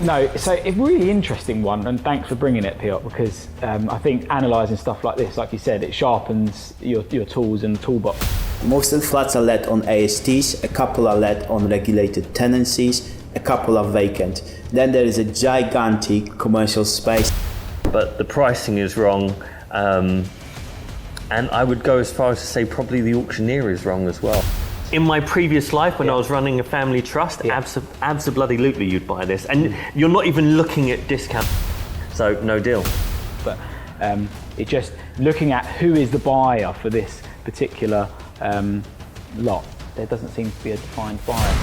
No, so a really interesting one, and thanks for bringing it, Piotr, because I think analysing stuff like this, like you said, it sharpens your tools and toolbox. Most of the flats are let on ASTs, a couple are let on regulated tenancies, a couple are vacant. Then there is a gigantic commercial space. But the pricing is wrong, and I would go as far as to say probably the auctioneer is wrong as well. In my previous life, when I was running a family trust, abso-bloody-lutely you'd buy this. And you're not even looking at discount, so no deal. But it just, looking at who is the buyer for this particular lot, there doesn't seem to be a defined buyer.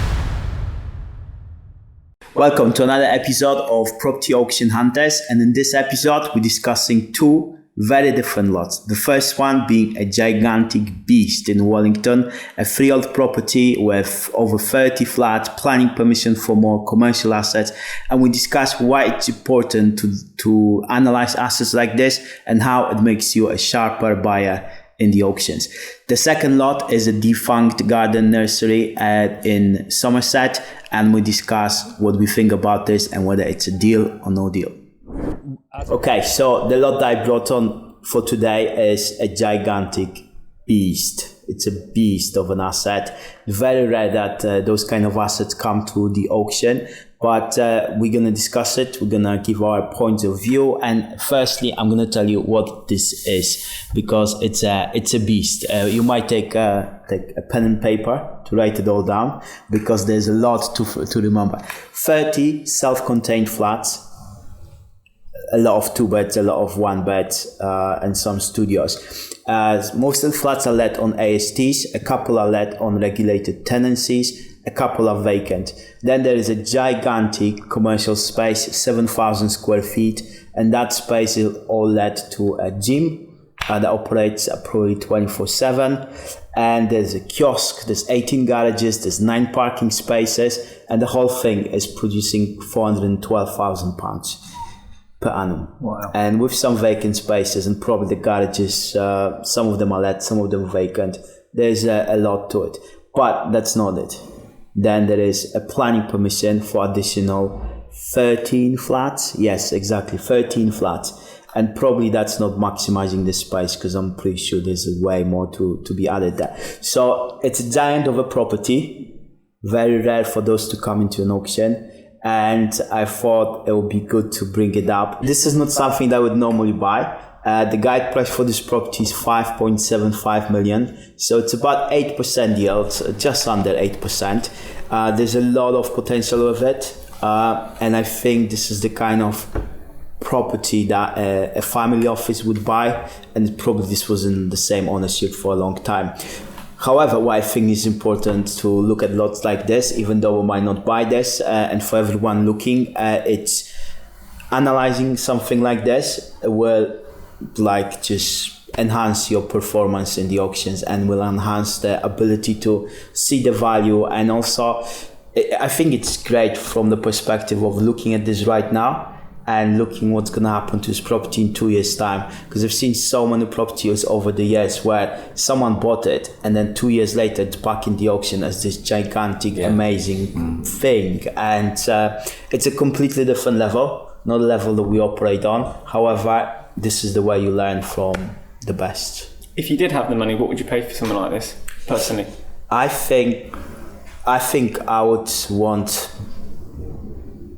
Welcome to another episode of Property Auction Hunters, and in this episode we're discussing two very different lots. The first one being a gigantic beast in Wellington, a freehold property with over 30 flats, planning permission for more commercial assets, and we discuss why it's important to analyze assets like this and how it makes you a sharper buyer in the auctions. The second lot is a defunct garden nursery in Somerset, and we discuss what we think about this and whether it's a deal or no deal. Okay, so the lot that I brought on for today is a gigantic beast. It's a beast of an asset. Very rare that those kind of assets come to the auction, but we're going to discuss it. We're going to give our points of view, and firstly I'm going to tell you what this is, because it's a beast. You might take a pen and paper to write it all down, because there's a lot to remember. 30 self-contained flats, a lot of 2 beds, a lot of 1 beds, and some studios. Most of the flats are let on ASTs, a couple are let on regulated tenancies, a couple are vacant. Then there is a gigantic commercial space, 7,000 square feet, and that space is all let to a gym that operates probably 24/7. And there's a kiosk, there's 18 garages, there's 9 parking spaces, and the whole thing is producing £412,000 per annum. Wow. And with some vacant spaces, and probably the garages, some of them are let, some of them vacant. There's a lot to it, but that's not it. Then there is a planning permission for additional 13 flats. Yes, exactly, 13 flats. And probably that's not maximizing the space, because I'm pretty sure there's way more to be added there. So it's a giant of a property, very rare for those to come into an auction. And I thought it would be good to bring it up. This is not something that I would normally buy. The guide price for this property is 5.75 million. So it's about 8% yield, just under 8%. There's a lot of potential with it. And I think this is the kind of property that a family office would buy. And probably this was in the same ownership for a long time. However, what I think is important to look at lots like this, even though we might not buy this, and for everyone looking, it's analyzing something like this will just enhance your performance in the auctions, and will enhance the ability to see the value. And also, I think it's great from the perspective of looking at this right now and looking what's going to happen to this property in 2 years' time. Because I've seen so many properties over the years where someone bought it and then 2 years later it's back in the auction as this gigantic, amazing thing. And it's a completely different level, not a level that we operate on. However, this is the way you learn from the best. If you did have the money, what would you pay for something like this, personally? I think I would want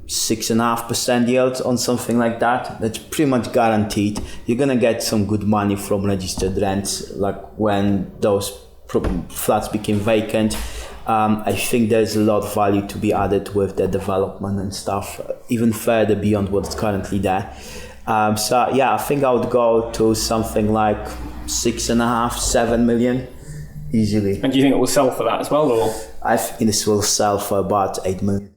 6.5% yield on something like that. That's pretty much guaranteed. You're gonna get some good money from registered rents, like when those flats became vacant. I think there's a lot of value to be added with the development and stuff, even further beyond what's currently there. So yeah, I think I would go to something like 6.5, 7 million easily. And do you think it will sell for that as well, or? I think this will sell for about 8 million.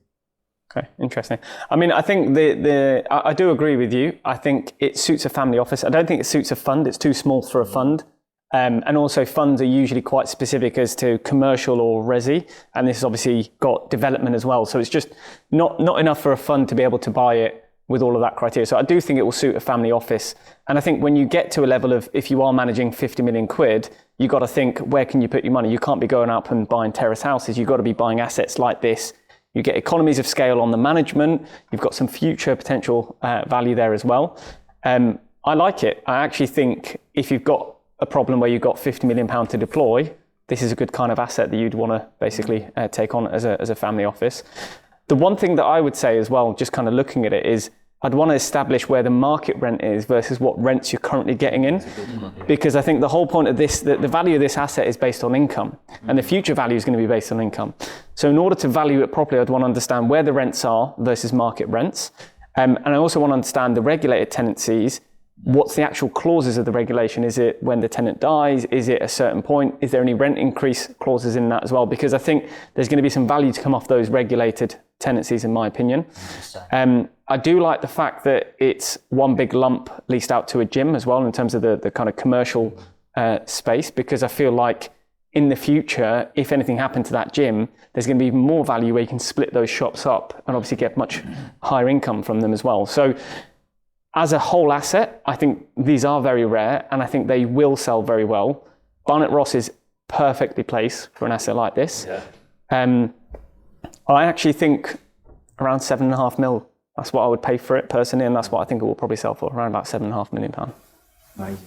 Okay, interesting. I mean, I think I do agree with you. I think it suits a family office. I don't think it suits a fund. It's too small for a fund. And also funds are usually quite specific as to commercial or resi. And this has obviously got development as well. So it's just not enough for a fund to be able to buy it with all of that criteria. So I do think it will suit a family office. And I think when you get to a level of, if you are managing 50 million quid, you've got to think, where can you put your money? You can't be going up and buying terrace houses. You've got to be buying assets like this You get economies of scale on the management. You've got some future potential value there as well. I like it. I actually think if you've got a problem where you've got £50 million to deploy, this is a good kind of asset that you'd want to basically take on as a family office. The one thing that I would say as well, just kind of looking at it, is I'd want to establish where the market rent is versus what rents you're currently getting in. Because I think the whole point of this, the value of this asset is based on income, and the future value is going to be based on income. So in order to value it properly, I'd want to understand where the rents are versus market rents. And I also want to understand the regulated tenancies. What's the actual clauses of the regulation? Is it when the tenant dies? Is it a certain point? Is there any rent increase clauses in that as well? Because I think there's going to be some value to come off those regulated tenancies, in my opinion. I do like the fact that it's one big lump leased out to a gym as well in terms of the kind of commercial space, because I feel like in the future, if anything happened to that gym, there's going to be even more value where you can split those shops up and obviously get much higher income from them as well. So as a whole asset, I think these are very rare and I think they will sell very well. Barnett Ross is perfectly placed for an asset like this. Yeah. I actually think around 7.5 mil, that's what I would pay for it personally, and that's what I think it will probably sell for, around about £7.5 million. Amazing.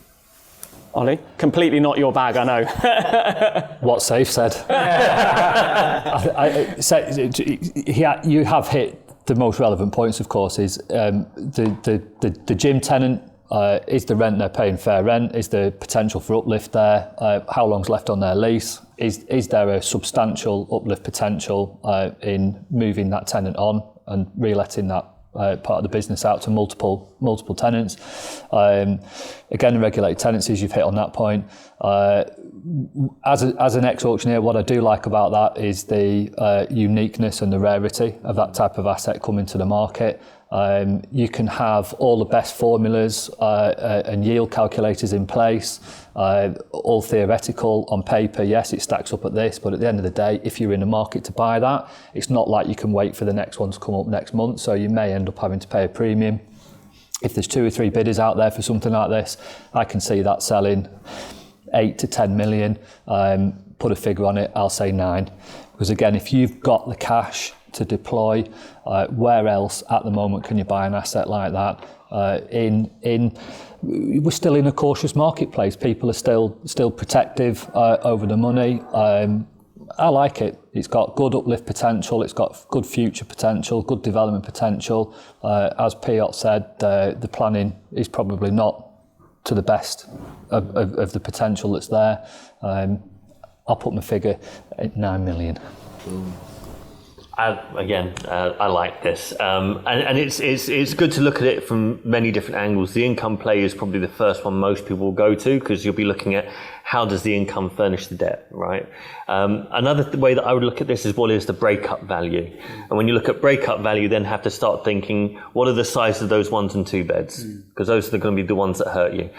Ollie, completely not your bag, I know. What Safe said. You have hit the most relevant points, of course, is the gym tenant. Is the rent they're paying fair rent? Is there potential for uplift there? How long's left on their lease? Is there a substantial uplift potential in moving that tenant on and re-letting that part of the business out to multiple tenants? Again, the regulated tenancies, you've hit on that point. As an ex-auctioneer, what I do like about that is the uniqueness and the rarity of that type of asset coming to the market. You can have all the best formulas and yield calculators in place, all theoretical on paper. Yes, it stacks up at this, but at the end of the day, if you're in the market to buy that, it's not like you can wait for the next one to come up next month, so you may end up having to pay a premium. If there's 2 or 3 bidders out there for something like this, I can see that selling 8 to 10 million. Put a figure on it, I'll say 9. Because again, if you've got the cash to deploy, where else at the moment can you buy an asset like that? We're still in a cautious marketplace. People are still protective over the money. I like it. It's got good uplift potential. It's got good future potential, good development potential. As Piotr said, the planning is probably not to the best of the potential that's there. I'll put my figure at 9 million. I like this, and it's good to look at it from many different angles. The income play is probably the first one most people will go to, because you'll be looking at how does the income furnish the debt, right? Another way that I would look at this is what is the breakup value, and when you look at breakup value, you then have to start thinking what are the size of those 1 and 2 beds, because those are going to be the ones that hurt you.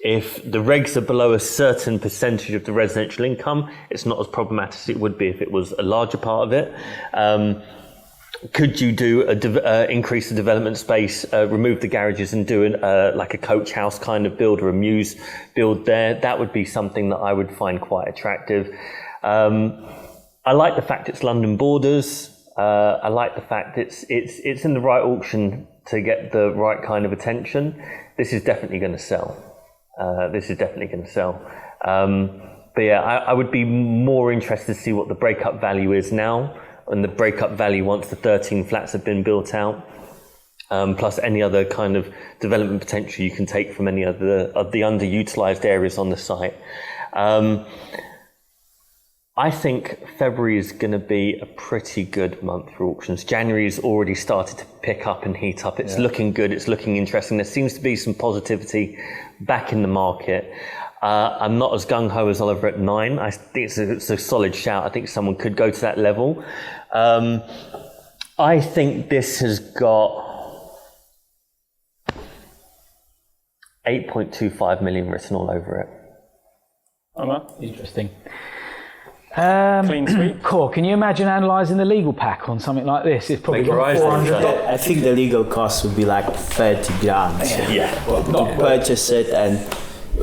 If the regs are below a certain percentage of the residential income, it's not as problematic as it would be if it was a larger part of it. Could you do increase the development space, remove the garages and do like a coach house kind of build or a muse build there? That would be something that I would find quite attractive. I like the fact it's London borders. I like the fact it's in the right auction to get the right kind of attention. This is definitely going to sell. But yeah, I would be more interested to see what the breakup value is now, and the breakup value once the 13 flats have been built out, plus any other kind of development potential you can take from any of the underutilised areas on the site. I think February is going to be a pretty good month for auctions. January has already started to pick up and heat up. It's looking good. It's looking interesting. There seems to be some positivity back in the market. I'm not as gung-ho as Oliver at 9. I think it's a solid shout. I think someone could go to that level. I think this has got 8.25 million written all over it. Interesting. Clean sweep. Cool. Can you imagine analysing the legal pack on something like this? It's probably got 400. I think the legal cost would be like 30 grand. Yeah. Well, not purchase it, and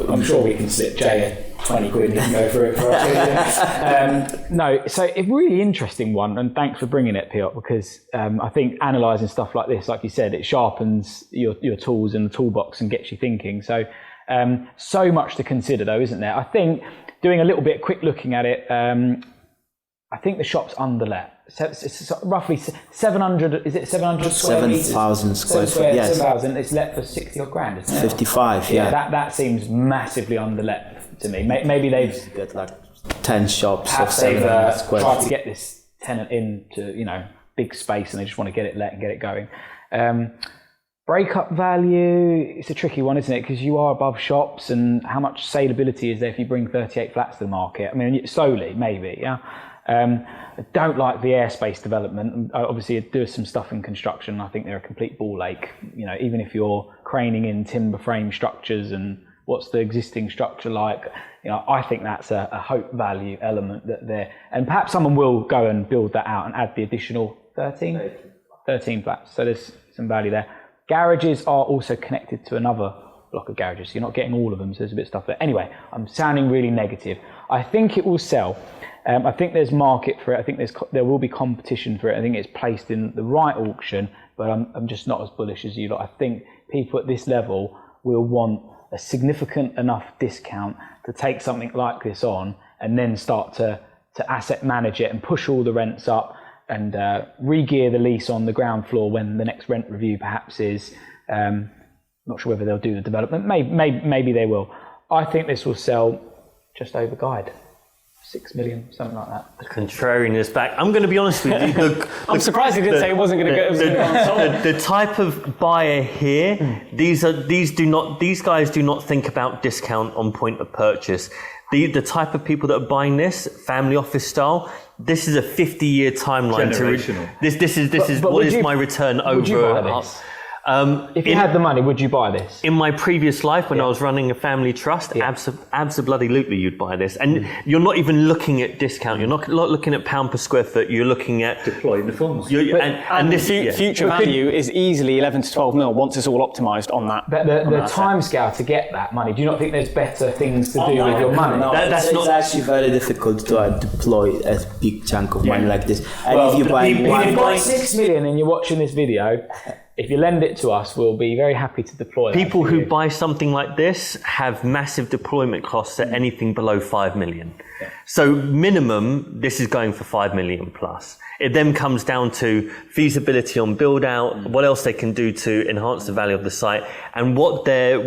I'm sure we can slip Jay 20 quid and go through it for us. No, so a really interesting one, and thanks for bringing it, Piotr, because I think analysing stuff like this, like you said, it sharpens your tools in the toolbox and gets you thinking. So much to consider though, isn't there? I think doing a little bit quick looking at it, I think the shop's underlet. So it's roughly 700, is it 700 square metres? 7,000 square feet, yes. 7,000, it's let for 60 odd grand, isn't it? 55, yeah. That seems massively underlet to me. Maybe they've got like 10 shops of perhaps they've 700 square tried feet. to get this tenant into, big space and they just want to get it let and get it going. Break-up value, it's a tricky one, isn't it? Because you are above shops, and how much saleability is there if you bring 38 flats to the market? I mean, slowly, maybe, yeah. I don't like the airspace development. Obviously, I do some stuff in construction. I think they're a complete ball ache. Even if you're craning in timber frame structures and what's the existing structure like, I think that's a hope value element that there. And perhaps someone will go and build that out and add the additional 13 flats. So there's some value there. Garages are also connected to another block of garages. So you're not getting all of them. So there's a bit of stuff there. Anyway, I'm sounding really negative. I think it will sell. I think there's market for it. I think there will be competition for it. I think it's placed in the right auction, but I'm just not as bullish as you lot. I think people at this level will want a significant enough discount to take something like this on and then start to asset manage it and push all the rents up and re-gear the lease on the ground floor when the next rent review perhaps is. Not sure whether they'll do the development. Maybe they will. I think this will sell just over guide. 6 million, something like that. The contrarian is back. I'm going to be honest with you. I'm surprised he didn't say it wasn't going to go. The type of buyer here, these guys do not think about discount on point of purchase. The type of people that are buying this, family office style, this is a 50-year timeline. Generational. This is what is my return over. Would you buy this? If you had the money, would you buy this? In my previous life, when I was running a family trust, absolutely you'd buy this. And you're not even looking at discount. You're not looking at pound per square foot. You're looking at deploying the funds. Future value is easily 11 to 12 mil once it's all optimised on that. But the time scale to get that money, do you not think there's better things to do with your money? No, it's actually very difficult to deploy a big chunk of money like this. And if you buy if you've got 6 million and you're watching this video, if you lend it to us, we'll be very happy to deploy that. People who buy something like this have massive deployment costs at anything below 5 million. Yeah. So minimum, this is going for 5 million plus. It then comes down to feasibility on build out, what else they can do to enhance the value of the site, and what their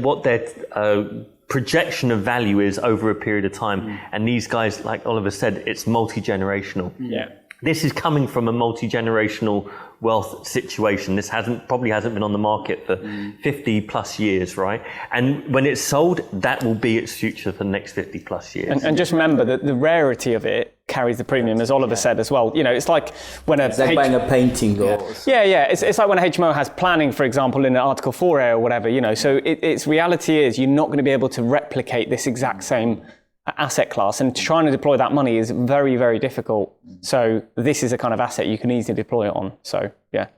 projection of value is over a period of time. And these guys, like Oliver said, it's multi-generational. Yeah. This is coming from a multi-generational wealth situation. This probably hasn't been on the market for 50 plus years, right? And when it's sold, that will be its future for the next 50 plus years. And just remember that the rarity of it carries the premium, as Oliver said as well. It's like when it's like buying a painting. It's like when a HMO has planning, for example, in an Article 4 area or whatever, so its reality is you're not going to be able to replicate this exact same asset class, and trying to deploy that money is very, very difficult. So this is a kind of asset you can easily deploy it on. So yeah.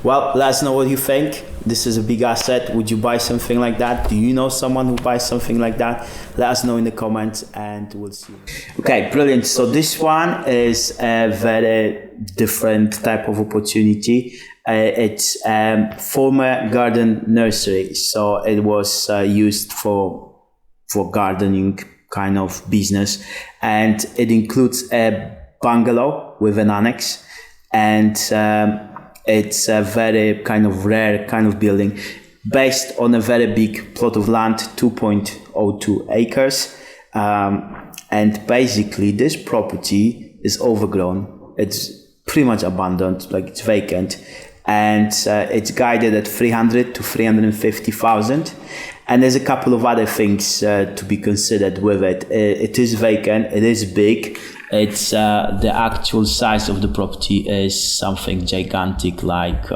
Well, let us know what you think. This is a big asset. Would you buy something like that? Do you know someone who buys something like that? Let us know in the comments and we'll see. Okay, brilliant. So this one is a very different type of opportunity. It's former garden nursery. So it was used for gardening kind of business, and it includes a bungalow with an annex, and it's a very kind of rare kind of building based on a very big plot of land, 2.02 acres, and basically this property is overgrown. It's pretty much abandoned, like it's vacant, and it's guided at 300 to 350,000. And there's a couple of other things to be considered with it. It is vacant. It is big. It's the actual size of the property is something gigantic, like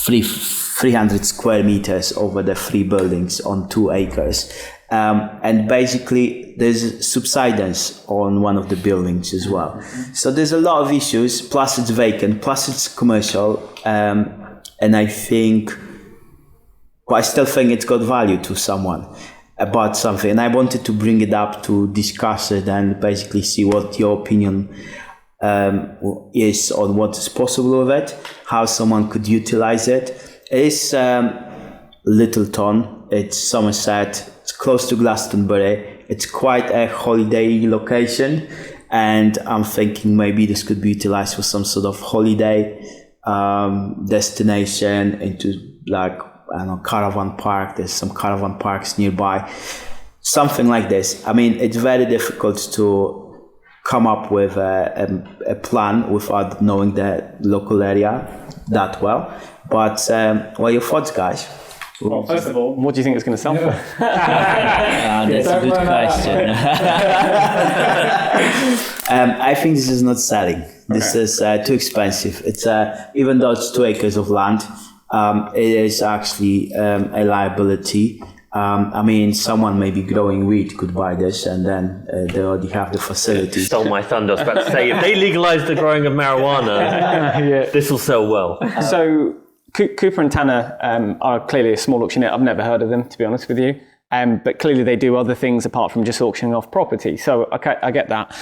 300 square meters over the 3 buildings on 2 acres. And basically, there's subsidence on one of the buildings as well. So there's a lot of issues. Plus, it's vacant. Plus, it's commercial. And I still think it's got value to someone. about something, and I wanted to bring it up to discuss it and basically see what your opinion is on what is possible with it, how someone could utilize it. It's Littleton, it's Somerset, it's close to Glastonbury, it's quite a holiday location, and I'm thinking maybe this could be utilized for some sort of holiday destination, into like, I don't know, caravan park. There's some caravan parks nearby, something like this. I mean, it's very difficult to come up with a plan without knowing the local area that well. But what are your thoughts, guys? Well, first of all, what do you think it's going to sell for? That's a good question. I think this is not selling. This is too expensive. It's even though it's 2 acres of land, it is actually a liability. I mean, someone maybe growing weed could buy this, and then they already have the facilities. Stole my thunder. I was about to say, if they legalise the growing of marijuana, this will sell well. So Cooper and Tanner are clearly a small auctioneer. I've never heard of them, to be honest with you. But clearly they do other things apart from just auctioning off property. So I get that.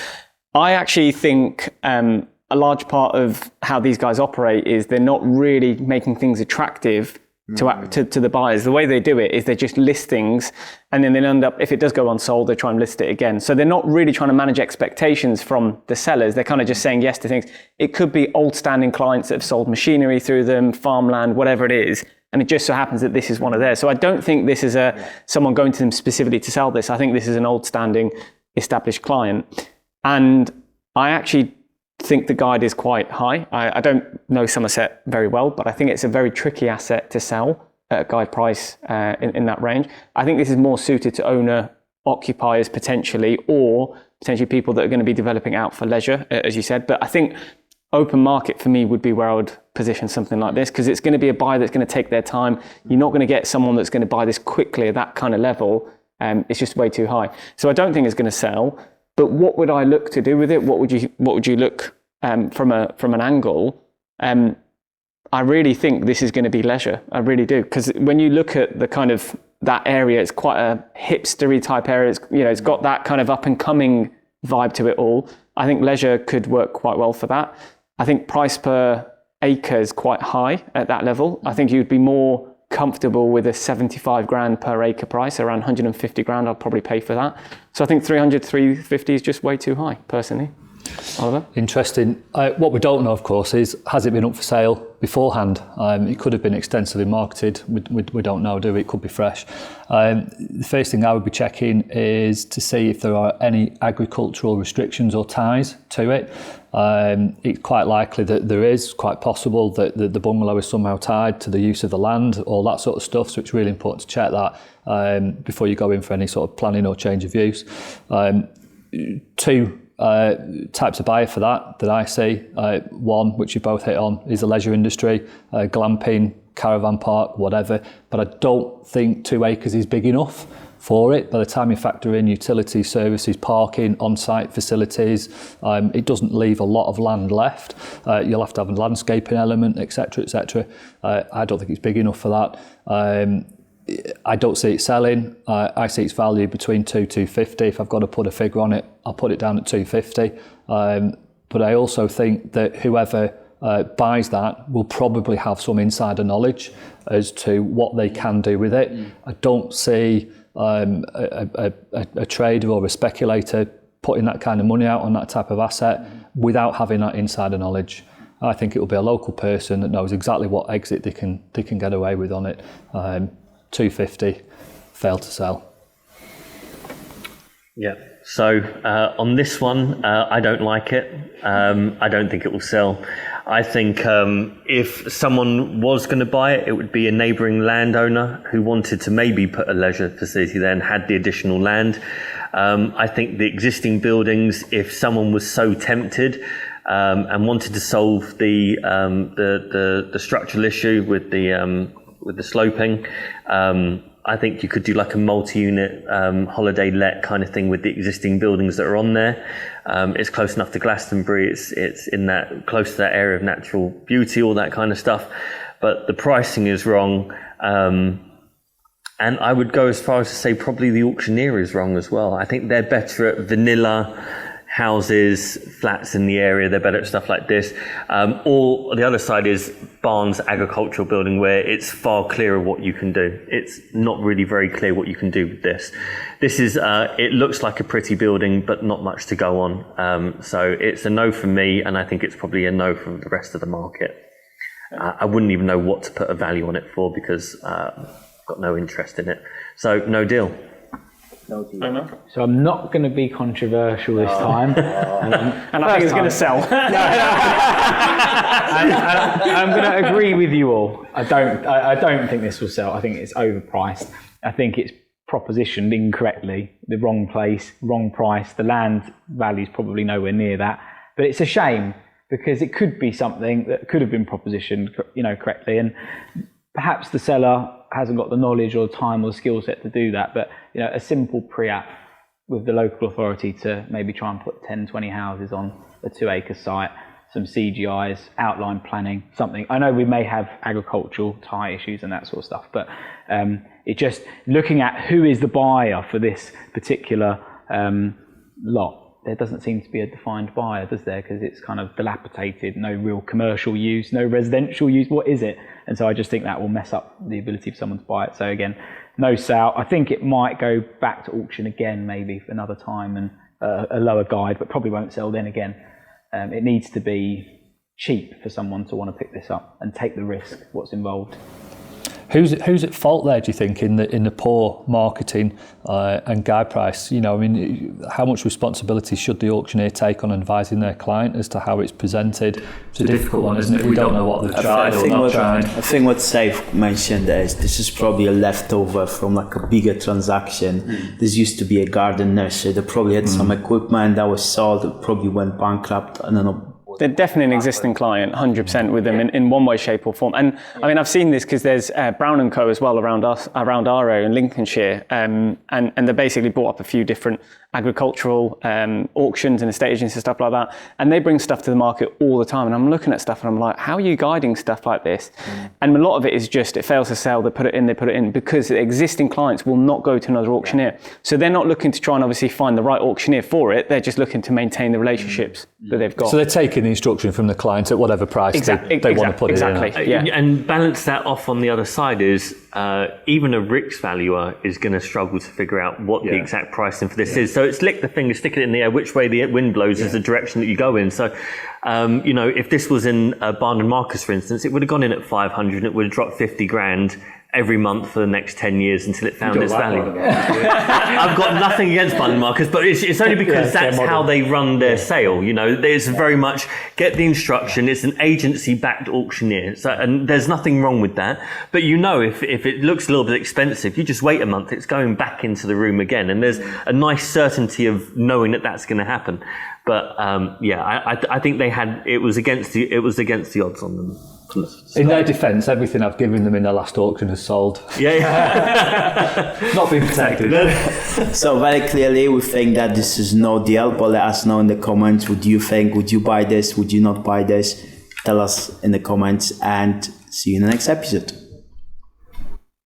I actually think a large part of how these guys operate is they're not really making things attractive to the buyers. The way they do it is they just list things, and then they end up, if it does go unsold, they try and list it again. So they're not really trying to manage expectations from the sellers. They're kind of just saying yes to things. It could be old standing clients that have sold machinery through them, farmland, whatever it is. And it just so happens that this is one of theirs. So I don't think this is someone going to them specifically to sell this. I think this is an old standing established client. And I actually think the guide is quite high. I don't know Somerset very well, but I think it's a very tricky asset to sell at a guide price in that range. I think this is more suited to owner occupiers potentially, or potentially people that are going to be developing out for leisure, as you said. But I think open market for me would be where I would position something like this, because it's going to be a buyer that's going to take their time. You're not going to get someone that's going to buy this quickly at that kind of level. It's just way too high. So I don't think it's going to sell. But what would I look to do with it? What would you look from an angle? I really think this is going to be leisure. I really do, because when you look at the kind of that area, it's quite a hipstery type area. It's got that kind of up and coming vibe to it all. I think leisure could work quite well for that. I think price per acre is quite high at that level. I think you'd be more comfortable with a 75 grand per acre price, around 150 grand. I'll probably pay for that. So I think 300, 350 is just way too high, personally. Oliver? Interesting. What we don't know, of course, is has it been up for sale beforehand? It could have been extensively marketed. We don't know, do we? It could be fresh. The first thing I would be checking is to see if there are any agricultural restrictions or ties to it. It's quite likely that there is, quite possible that the bungalow is somehow tied to the use of the land, all that sort of stuff. So it's really important to check that before you go in for any sort of planning or change of use. Two types of buyer for that I see. One, which you both hit on, is the leisure industry, glamping, caravan park, whatever. But I don't think 2 acres is big enough for it. By the time you factor in utilities, services, parking, on-site facilities, it doesn't leave a lot of land left. You'll have to have a landscaping element, etc., etc. I don't think it's big enough for that. I don't see it selling. I see its value between 250. If I've got to put a figure on it, I'll put it down at 250. But I also think that whoever buys that will probably have some insider knowledge as to what they can do with it. I don't see a trader or a speculator putting that kind of money out on that type of asset without having that insider knowledge. I think it will be a local person that knows exactly what exit they can get away with on it. 250, failed to sell. Yeah. So on this one, I don't like it. I don't think it will sell. I think if someone was going to buy it, it would be a neighbouring landowner who wanted to maybe put a leisure facility there and had the additional land. I think the existing buildings, if someone was so tempted and wanted to solve the structural issue with the sloping, I think you could do like a multi-unit holiday let kind of thing with the existing buildings that are on there. It's close enough to Glastonbury. It's in that close to that area of natural beauty, all that kind of stuff. But the pricing is wrong. And I would go as far as to say probably the auctioneer is wrong as well. I think they're better at vanilla houses, flats in the area. They're better at stuff like this. Or the other side is Barnes agricultural building, where it's far clearer what you can do. It's not really very clear what you can do with this. This is, it looks like a pretty building, but not much to go on. So it's a no from me, and I think it's probably a no from the rest of the market. I wouldn't even know what to put a value on it for, because I've got no interest in it. So no deal. So I'm not going to be controversial this time. And I think it's going to sell. I'm going to agree with you all. I don't think this will sell. I think it's overpriced. I think it's propositioned incorrectly. The wrong place, wrong price. The land value is probably nowhere near that. But it's a shame, because it could be something that could have been propositioned, correctly. And perhaps the seller hasn't got the knowledge or time or skill set to do that. But a simple pre-app with the local authority to maybe try and put 10, 20 houses on a 2-acre site, some CGIs, outline planning, something. I know we may have agricultural tie issues and that sort of stuff, but it just looking at who is the buyer for this particular lot. There doesn't seem to be a defined buyer, does there? Because it's kind of dilapidated, no real commercial use, no residential use. What is it? And so I just think that will mess up the ability for someone to buy it. So again, no sale. I think it might go back to auction again, maybe for another time, and a lower guide, but probably won't sell then again. It needs to be cheap for someone to want to pick this up and take the risk, what's involved. Who's at fault there, do you think, in the poor marketing and guide price? How much responsibility should the auctioneer take on advising their client as to how it's presented? It's a difficult one, isn't it? We don't know what they've tried or not tried. I think what Saif mentioned is this is probably a leftover from like a bigger transaction. This used to be a garden nursery. They probably had some equipment that was sold. It probably went bankrupt. I don't know. They're definitely an existing client, 100% with them in one way, shape or form. And I mean, I've seen this because there's Brown & Co as well around our area in Lincolnshire. And they basically bought up a few different agricultural auctions and estate agents and stuff like that. And they bring stuff to the market all the time. And I'm looking at stuff and I'm like, how are you guiding stuff like this? And a lot of it is just, it fails to sell, they put it in because the existing clients will not go to another auctioneer. So they're not looking to try and obviously find the right auctioneer for it. They're just looking to maintain the relationships that they've got. So they're taking the instruction from the client at whatever price they want to put it in. Yeah. And balance that off on the other side is even a RICS valuer is going to struggle to figure out what the exact pricing for this is. So it's lick the finger, stick it in the air, which way the wind blows is the direction that you go in. So, if this was in Barnett Ross, for instance, it would have gone in at 500 and it would have dropped 50 grand every month for the next 10 years until it found its value. I've got nothing against Barnett Ross, but it's only because that's how they run their sale. There's very much get the instruction. It's an agency-backed auctioneer, and there's nothing wrong with that. But if it looks a little bit expensive, you just wait a month. It's going back into the room again, and there's a nice certainty of knowing that that's going to happen. But I think it was against the odds on them. In their defence, everything I've given them in their last auction has sold. Not been protected. So very clearly we think that this is no deal, but let us know in the comments what you think. Would you buy this? Would you not buy this? Tell us in the comments, and see you in the next episode.